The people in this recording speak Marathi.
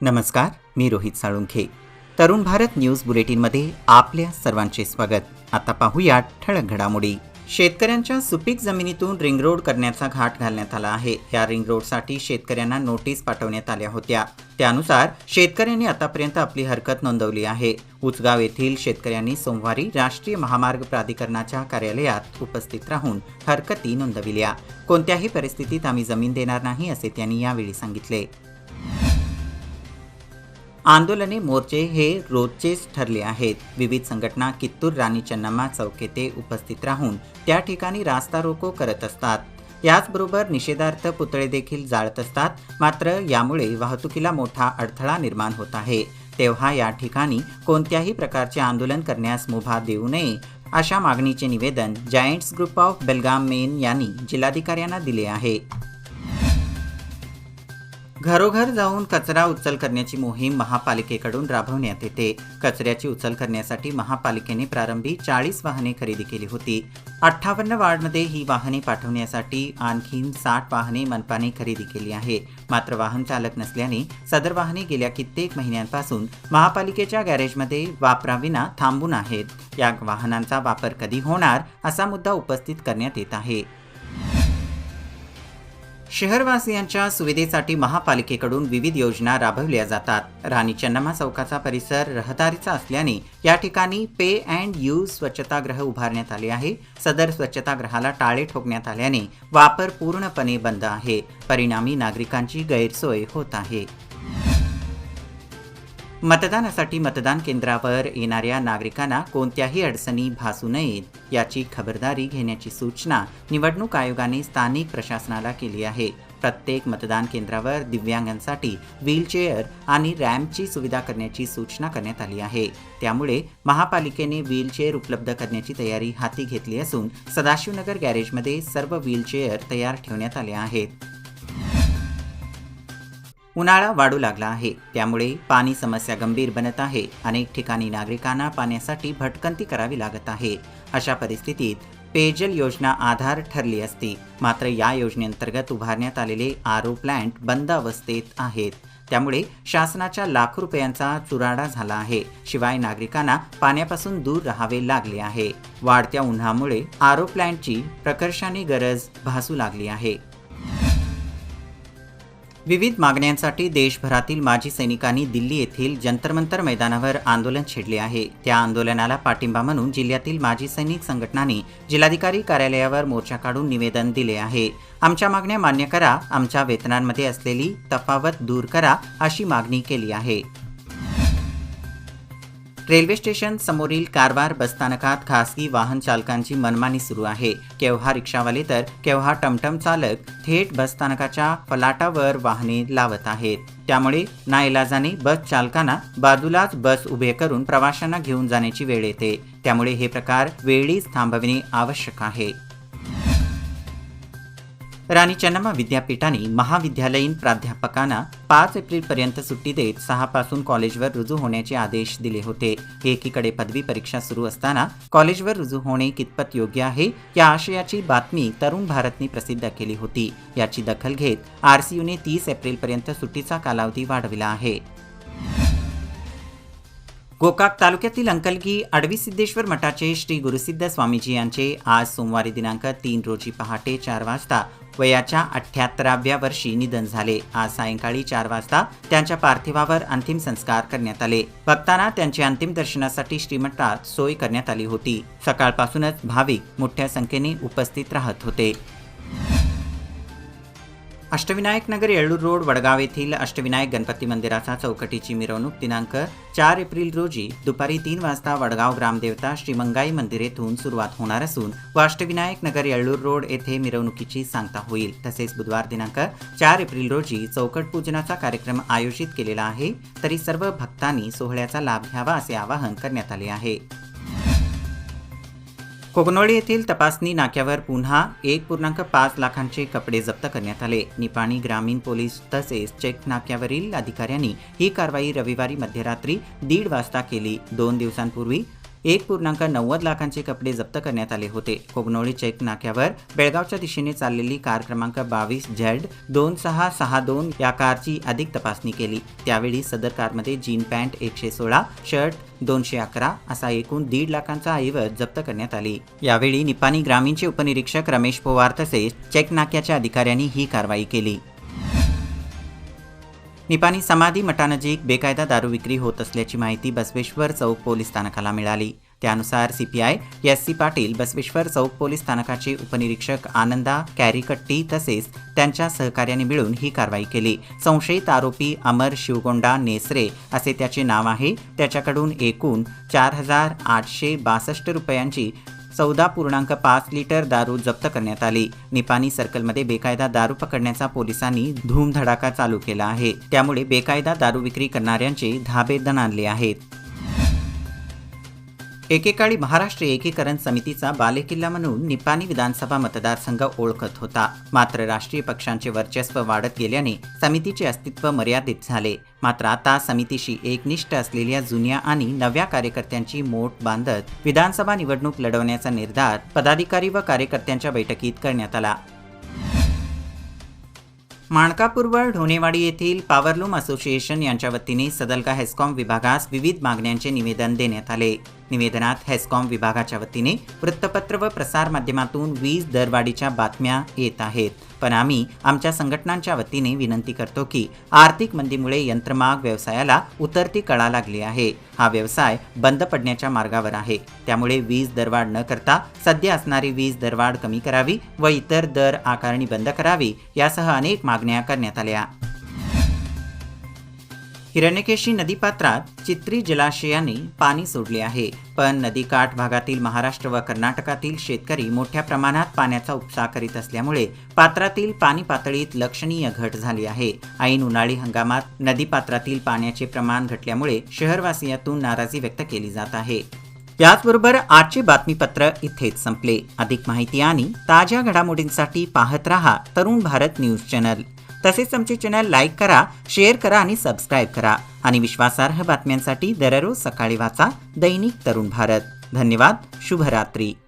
नमस्कार, मी रोहित साळुंखे. तरुण भारत न्यूज बुलेटिनमध्ये आपल्या सर्वांचे स्वागत. आता पाहूया ठळक घडामोडी. शेतकऱ्यांच्या सुपीक जमिनीतून रिंग रोड करण्याचा घाट घालण्यात आला आहे. या रिंग रोडसाठी शेतकऱ्यांना नोटीस पाठवण्यात आल्या होत्या. त्यानुसार शेतकऱ्यांनी आतापर्यंत आपली हरकत नोंदवली आहे. उचगाव येथील शेतकऱ्यांनी सोमवारी राष्ट्रीय महामार्ग प्राधिकरणाच्या कार्यालयात उपस्थित राहून हरकती नोंदविल्या. कोणत्याही परिस्थितीत आम्ही जमीन देणार नाही, असे त्यांनी यावेळी सांगितले. आंदोलने, मोर्चे हे रोजचेच ठरले आहेत. विविध संघटना कित्तूर राणी चन्नम्मा चौक येथे उपस्थित राहून त्या ठिकाणी रास्ता रोको करत असतात. याचबरोबर निषेधार्थ पुतळे देखील जाळत असतात. मात्र यामुळे वाहतुकीला मोठा अडथळा निर्माण होत आहे. तेव्हा या ठिकाणी कोणत्याही प्रकारचे आंदोलन करण्यास मुभा देऊ नये, अशा मागणीचे निवेदन giants group of Belgaum main यांनी जिल्हाधिकाऱ्यांना दिले आहे. घरोघर जाऊन कचरा उचल करण्याची मोहीम महापालिकेकडून राबवण्यात येते. कचऱ्याची उचल करण्यासाठी महापालिकेने प्रारंभी 40 वाहने खरेदी केली होती. 58 वार्डमध्ये ही वाहने पाठवण्यासाठी आणखी 60 वाहने मनपाने खरेदी केली आहे. मात्र वाहन चालक नसल्याने सदर वाहने गेल्या कित्येक महिन्यांपासून महापालिकेच्या गॅरेजमध्ये वापराविना थांबून आहेत. या वाहनांचा वापर कधी होणार, असा मुद्दा उपस्थित करण्यात येत आहे. शहरवासियांच्या सुविधेसाठी महापालिकेकडून विविध योजना राबवल्या जातात. राणी चन्नम्मा चौकाचा परिसर रहदारीचा असल्याने या ठिकाणी पे अँड यूज स्वच्छतागृह उभारण्यात आले आहे. सदर स्वच्छतागृहाला टाळे ठोकण्यात आल्याने वापर पूर्णपणे बंद आहे. परिणामी नागरिकांची गैरसोय होत आहे. मतदानासाठी मतदान केंद्रावर येणाऱ्या नागरिकांना कोणत्याही अडचणी भासू नयेत, याची खबरदारी घेण्याची सूचना निवडणूक आयोगाने स्थानिक प्रशासनाला केली आहे. प्रत्येक मतदान केंद्रावर दिव्यांगांसाठी व्हीलचेअर आणि रॅम्पची सुविधा करण्याची सूचना करण्यात आली आहे. त्यामुळे महापालिकेने व्हीलचेअर उपलब्ध करण्याची तयारी हाती घेतली असून सदाशिवनगर गॅरेजमध्ये सर्व व्हीलचेअर तयार ठेवण्यात आले आहेत. उन्हाळा वाढू लागला आहे, त्यामुळे पाणी समस्या गंभीर बनत आहे. अनेक ठिकाणी नागरिकांना पाण्यासाठी भटकंती करावी लागत आहे. अशा परिस्थितीत पेयजल योजना आधार ठरली असती. मात्र या योजनेअंतर्गत उभारण्यात आलेले आरओ प्लांट बंद अवस्थेत आहेत. त्यामुळे शासनाच्या लाखो रुपयांचा चुराडा झाला आहे. शिवाय नागरिकांना पाण्यापासून दूर राहावे लागले आहे. वाढत्या उन्हामुळे आरओ प्लांटची प्रकर्षाने गरज भासू लागली आहे. विविध मागण्यांसाठी देशभरातील माजी सैनिकांनी दिल्ली येथील जंतर-मंतर मैदानावर आंदोलन छेडले आहे. त्या आंदोलनाला पाठिंबा म्हणून जिल्ह्यातील माजी सैनिक संघटनांनी जिल्हाधिकारी कार्यालयावर मोर्चा काढून निवेदन दिले आहे. आमच्या मागण्या मान्य करा, आमच्या वेतनांमध्ये असलेली तफावत दूर करा, अशी मागणी केली आहे. रेल्वे स्टेशन समोरील कारवार बसस्थानकात खासगी वाहन चालकांची मनमानी सुरू आहे. केव्हा रिक्षावाले तर केव्हा टमटम चालक थेट बसस्थानकाच्या फलाटावर वाहने लावत आहेत. त्यामुळे नाईलाजाने बस चालकांना बाजूलाच बस उभे करून प्रवाशांना घेऊन जाण्याची वेळ येते. त्यामुळे हे प्रकार वेळीच थांबविणे आवश्यक आहे. राणी चन्नम्मा विद्यापीठाने महाविद्यालयीन प्राध्यापकांना 5 एप्रिलपर्यंत सुट्टी देत 6 पासून कॉलेजवर रुजू होण्याचे आदेश दिले होते. एकीकडे पदवी परीक्षा सुरू असताना कॉलेजवर रुजू होणे कितपत योग्य आहे, या आशयाची बातमी तरुण भारतने प्रसिद्ध केली होती. याची दखल घेत आरसीयूने 30 एप्रिलपर्यंत सुट्टीचा कालावधी वाढविला आहे. गोकाक तालुक्यातील अंकलगी आडवीसिद्धेश्वर मठाचे श्री गुरुसिद्ध स्वामीजी यांचे आज सोमवारी दिनांक 3 रोजी पहाटे 4 वाजता वयाच्या 78व्या वर्षी निधन झाले. आज सायंकाळी 4 वाजता त्यांच्या पार्थिवावर अंतिम संस्कार करण्यात आले. भक्तांना त्यांच्या अंतिम दर्शनासाठी श्रीमठात सोय करण्यात आली होती. सकाळपासूनच भाविक मोठ्या संख्येने उपस्थित राहत होते. अष्टविनायक नगर येळ्ळूर रोड वडगाव येथील अष्टविनायक गणपती मंदिराचा चौकटीची मिरवणूक दिनांक 4 एप्रिल रोजी दुपारी 3 वाजता वडगाव ग्रामदेवता श्री मंगाई मंदिर येथून सुरुवात होणार असून व अष्टविनायक नगर येळ्ळूर रोड येथे मिरवणुकीची सांगता होईल. तसेच बुधवार दिनांक 4 एप्रिल रोजी चौकट पूजनाचा कार्यक्रम आयोजित केलेला आहे. तरी सर्व भक्तांनी सोहळ्याचा लाभ घ्यावा, असे आवाहन करण्यात आले आहे. कोगनोळी येथील तपासणी नाक्यावर पुन्हा 1.5 लाखांचे कपडे जप्त करण्यात आले. निपाणी ग्रामीण पोलीस तसेच चेक नाक्यावरील अधिकाऱ्यांनी ही कारवाई रविवारी मध्यरात्री 1:30 वाजता केली. 2 दिवसांपूर्वी 1.90 लाखांचे कपडे जप्त करण्यात आले होते. कोगनोळी चेक नाक्यावर बेळगावच्या दिशेने चाललेली कार क्रमांक 22Z2662 या कारची अधिक तपासणी केली. त्यावेळी सदर कारमध्ये जीन पॅन्ट 116, शर्ट 211 असा एकूण 1.5 लाखांचा ऐवज जप्त करण्यात आली. यावेळी निपाणी ग्रामीणचे उपनिरीक्षक रमेश पवार तसेच चेक नाक्याच्या अधिकाऱ्यांनी ही कारवाई केली. निपाणी समाधी मठानजीक बेकायदा दारू विक्री होत असल्याची माहिती बसवेश्वर चौक पोलीस स्थानकाला मिळाली. त्यानुसार CPI SC पाटील बसवेश्वर चौक पोलीस स्थानकाचे उपनिरीक्षक आनंदा कॅरीकट्टी तसेच त्यांच्या सहकार्याने मिळून ही कारवाई केली. संशयित आरोपी अमर शिवगोंडा नेसरे असे त्याचे नाव आहे. त्याच्याकडून एकूण 4,862 रुपयांची 14.5 लिटर दारू जप्त करण्यात आली. निपाणी सर्कलमध्ये बेकायदा दारू पकडण्याचा पोलिसांनी धूमधडाका चालू केला आहे. त्यामुळे बेकायदा दारू विक्री करणाऱ्यांचे धाबे दणाणले आहेत. एकेकाळी महाराष्ट्र एकीकरण समितीचा बालेकिल्ला म्हणून निपाणी विधानसभा मतदारसंघ ओळखत होता. मात्र राष्ट्रीय पक्षांचे वर्चस्व वाढत गेल्याने समितीचे अस्तित्व मर्यादित झाले. मात्र आता समितीशी एकनिष्ठ असलेल्या जुन्या आणि नव्या कार्यकर्त्यांची मोठ बांधत विधानसभा निवडणूक लढवण्याचा निर्धार पदाधिकारी व कार्यकर्त्यांच्या बैठकीत करण्यात आला. माणकापूरवर ढोणेवाडी येथील पॉवरलूम असोसिएशन यांच्या वतीने सदलगा हेस्कॉम विभागास विविध मागण्यांचे निवेदन देण्यात आले. निवेदनात हेस्कॉम विभागाच्या वतीने वृत्तपत्र व प्रसारमाध्यमातून वीज दरवाढीच्या बातम्या येत आहेत. पण आम्ही आमच्या संघटनांच्या वतीने विनंती करतो की आर्थिक मंदीमुळे यंत्रमाग व्यवसायाला उतरती कळा लागली आहे. हा व्यवसाय बंद पडण्याच्या मार्गावर आहे. त्यामुळे वीज दरवाढ न करता सध्या असणारी वीज दरवाढ कमी करावी व इतर दर आकारणी बंद करावी यासह अनेक मागण्या करण्यात आल्या. हिरण्यकेशी नदीपात्रात चित्री जलाशयाने पाणी सोडले आहे. पण नदीकाठ भागातील महाराष्ट्र व कर्नाटकातील शेतकरी मोठ्या प्रमाणात पाण्याचा उपसा करीत असल्यामुळे पात्रातील पाणी पातळीत लक्षणीय घट झाली आहे. ऐन उन्हाळी हंगामात नदीपात्रातील पाण्याचे प्रमाण घटल्यामुळे शहरवासियांतून नाराजी व्यक्त केली जात आहे. याचबरोबर आजचे बातमीपत्र इथेच संपले. अधिक माहिती आणि ताज्या घडामोडींसाठी पाहत रहा तरुण भारत न्यूज चॅनल. तसेच आमचे चॅनल लाईक करा, शेअर करा आणि सबस्क्राईब करा. आणि विश्वासार्ह बातम्यांसाठी दररोज सकाळी वाचा दैनिक तरुण भारत. धन्यवाद. शुभरात्री.